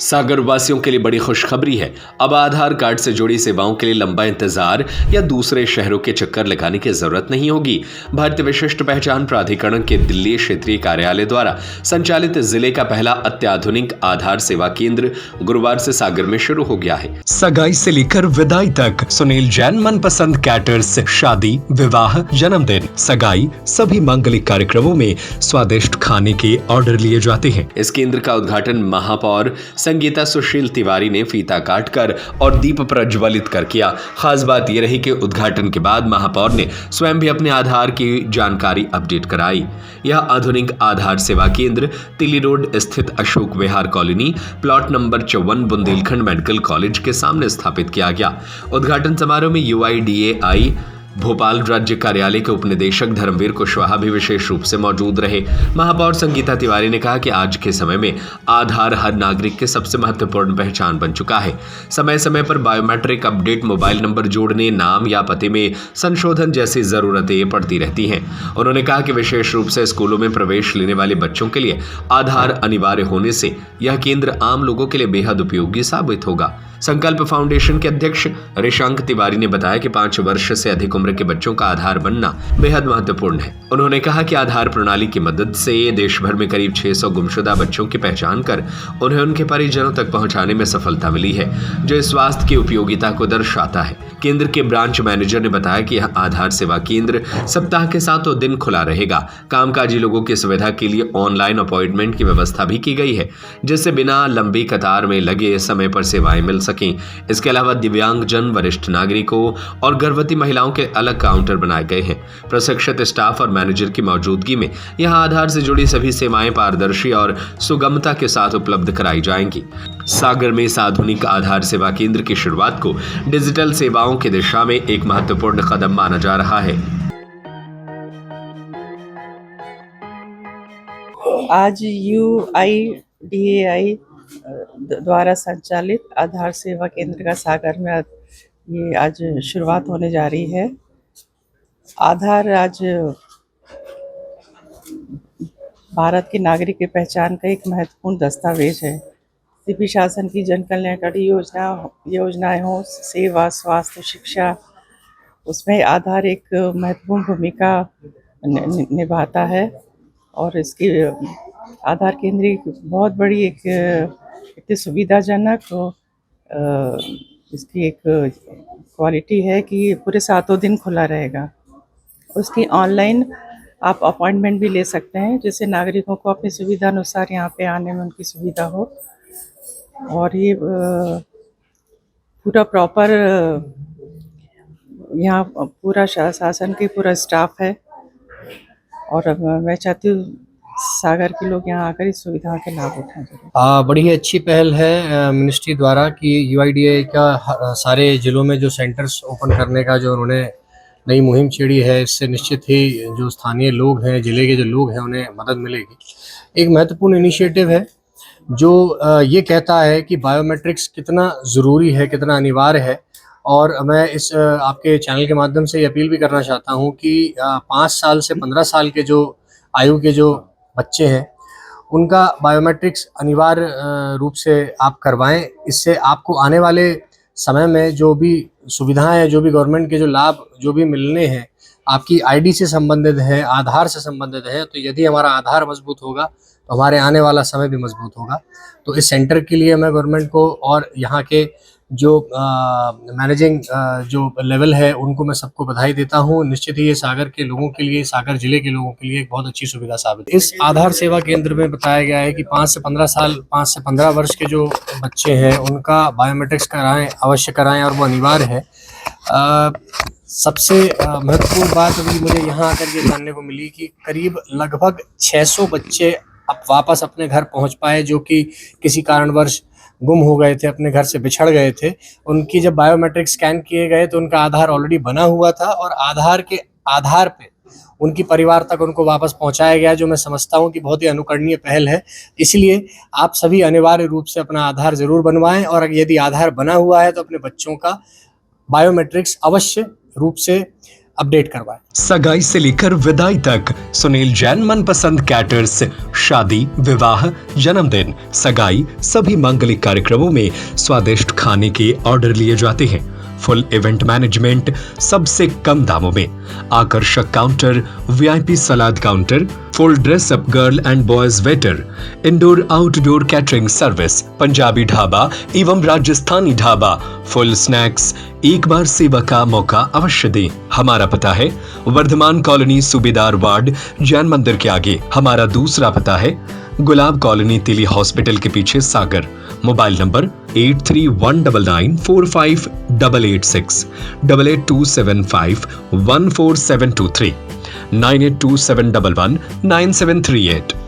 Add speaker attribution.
Speaker 1: सागर वासियों के लिए बड़ी खुशखबरी है। अब आधार कार्ड से जुड़ी सेवाओं के लिए लंबा इंतजार या दूसरे शहरों के चक्कर लगाने की जरूरत नहीं होगी। भारतीय विशिष्ट पहचान प्राधिकरण के दिल्ली क्षेत्रीय कार्यालय द्वारा संचालित जिले का पहला अत्याधुनिक आधार सेवा केंद्र गुरुवार से सागर में शुरू हो गया है।
Speaker 2: सगाई से लेकर विदाई तक सुनील जैन मनपसंद कैटर्स शादी, विवाह, जन्मदिन, सगाई सभी मांगलिक कार्यक्रमों में स्वादिष्ट खाने के ऑर्डर लिए जाते हैं।
Speaker 1: इस केंद्र का उद्घाटन महापौर संगीता सुशील तिवारी ने फीता काटकर और दीप प्रज्वलित कर किया। खास बात यह रही कि उद्घाटन के बाद महापौर ने स्वयं भी अपने आधार की जानकारी अपडेट कराई। यह आधुनिक आधार सेवा केंद्र तिली रोड स्थित Ashok Vihar colony plot number 54 Bundelkhand medical college के सामने स्थापित किया गया। उद्घाटन समारोह में UIDAI भोपाल राज्य कार्यालय के उपनिदेशक धर्मवीर कुशवाहा भी विशेष रूप से मौजूद रहे। महापौर संगीता तिवारी ने कहा कि आज के समय में आधार हर नागरिक की सबसे महत्वपूर्ण पहचान बन चुका है। समय समय पर बायोमेट्रिक अपडेट, मोबाइल नंबर जोड़ने, नाम या पते में संशोधन जैसी जरूरतें पड़ती रहती हैं। उन्होंने कहा कि विशेष रूप से स्कूलों में प्रवेश लेने वाले बच्चों के लिए आधार अनिवार्य होने से यह केंद्र आम लोगों के लिए बेहद उपयोगी साबित होगा। संकल्प फाउंडेशन के अध्यक्ष ऋषांक तिवारी ने बताया कि 5 वर्ष से अधिक उम्र के बच्चों का आधार बनना बेहद महत्वपूर्ण है। उन्होंने कहा कि आधार प्रणाली की मदद से देश भर में करीब 600 गुमशुदा बच्चों की पहचान कर उन्हें उनके परिजनों तक पहुंचाने में सफलता मिली है, जो स्वास्थ्य की उपयोगिता को दर्शाता है। केंद्र के ब्रांच मैनेजर ने बताया कि यह आधार सेवा केंद्र सप्ताह के 7 दिन खुला रहेगा। कामकाजी लोगों की सुविधा के लिए ऑनलाइन अपॉइंटमेंट की व्यवस्था भी की गई है, जिससे बिना लंबी कतार में लगे समय पर सेवाएं मिल सकें। इसके अलावा दिव्यांगजन, वरिष्ठ नागरिकों और गर्भवती महिलाओं के अलग काउंटर बनाए गए हैं। प्रशिक्षित स्टाफ और मैनेजर की मौजूदगी में यहां आधार से जुड़ी सभी सेवाएं पारदर्शी और सुगमता के साथ उपलब्ध कराई जाएंगी। सागर में इस आधुनिक आधार सेवा केंद्र की शुरुआत को डिजिटल सेवाओं की दिशा में एक महत्वपूर्ण कदम माना जा रहा है।
Speaker 3: आज UIDAI द्वारा संचालित आधार सेवा केंद्र का सागर में ये आज शुरुआत होने जा रही है। आधार आज भारत के नागरिक की पहचान का एक महत्वपूर्ण दस्तावेज है। किसी भी शासन की जन कल्याणकारी योजनाएं हो, सेवा, स्वास्थ्य, शिक्षा, उसमें आधार एक महत्वपूर्ण भूमिका निभाता है। और इसकी आधार केंद्र एक बहुत बड़ी इतनी सुविधाजनक इसकी एक क्वालिटी है कि पूरे 7 दिन खुला रहेगा। उसकी ऑनलाइन आप अपॉइंटमेंट भी ले सकते हैं, जिससे नागरिकों को अपनी सुविधा अनुसार यहाँ पे आने में उनकी सुविधा हो। और ये पूरा प्रॉपर यहाँ पूरा शासन के पूरा स्टाफ है और मैं चाहती हूँ सागर के लोग यहाँ आकर इस सुविधा के लाभ उठाएं।
Speaker 4: बड़ी ही अच्छी पहल है मिनिस्ट्री द्वारा कि UIDAI का सारे जिलों में जो सेंटर्स ओपन करने का जो उन्होंने नई मुहिम छेड़ी है। इससे निश्चित ही जो स्थानीय लोग हैं, जिले के जो लोग हैं, उन्हें मदद मिलेगी। एक महत्वपूर्ण इनिशिएटिव है जो ये कहता है कि बायोमेट्रिक्स कितना ज़रूरी है, कितना अनिवार्य है। और मैं इस आपके चैनल के माध्यम से ये अपील भी करना चाहता हूँ कि 5 साल से 15 साल के जो आयु के जो बच्चे हैं, उनका बायोमेट्रिक्स अनिवार्य रूप से आप करवाएं। इससे आपको आने वाले समय में जो भी सुविधाएं हैं, जो भी गवर्नमेंट के जो लाभ जो भी मिलने हैं, आपकी ID से संबंधित है, आधार से संबंधित है। तो यदि हमारा आधार मजबूत होगा तो हमारे आने वाला समय भी मजबूत होगा। तो इस सेंटर के लिए मैं गवर्नमेंट को और यहाँ के जो मैनेजिंग जो लेवल है, उनको मैं सबको बधाई देता हूँ। निश्चित ही ये सागर के लोगों के लिए, सागर जिले के लोगों के लिए एक बहुत अच्छी सुविधा साबित है। इस आधार सेवा केंद्र में बताया गया है कि 5 से 15 वर्ष के जो बच्चे हैं, उनका बायोमेट्रिक्स अवश्य कराएं और वो अनिवार्य है। सबसे महत्वपूर्ण बात अभी मुझे यहाँ आकर ये जानने को मिली कि करीब लगभग 600 बच्चे अब वापस अपने घर पहुँच पाए, जो कि किसी कारणवश गुम हो गए थे, अपने घर से बिछड़ गए थे। उनकी जब बायोमेट्रिक स्कैन किए गए तो उनका आधार ऑलरेडी बना हुआ था और आधार के आधार पे उनकी परिवार तक उनको वापस पहुंचाया गया, जो मैं समझता हूं कि बहुत ही अनुकरणीय पहल है। इसलिए आप सभी अनिवार्य रूप से अपना आधार जरूर बनवाएं और यदि आधार बना हुआ है तो अपने बच्चों का बायोमेट्रिक्स अवश्य रूप से अपडेट करवाएं।
Speaker 2: सगाई से लेकर विदाई तक सुनील जैन मनपसंद कैटर्स शादी, विवाह, जन्मदिन, सगाई सभी मांगलिक कार्यक्रमों में स्वादिष्ट खाने के ऑर्डर लिए जाते हैं। फुल इवेंट मैनेजमेंट सबसे कम दामों में, आकर्षक counter, VIP salad counter, full dress up girl and boys waiter, indoor outdoor catering service, Punjabi dhaba एवं राजस्थानी ढाबा, फुल स्नैक्स। एक बार सेवा का मौका अवश्य दें। हमारा पता है वर्धमान कॉलोनी, सूबेदार वार्ड, जैन मंदिर के आगे। हमारा दूसरा पता है गुलाब कॉलोनी, तिली हॉस्पिटल के पीछे, सागर। Mobile number 8319458886, 8827514723, 9827119738।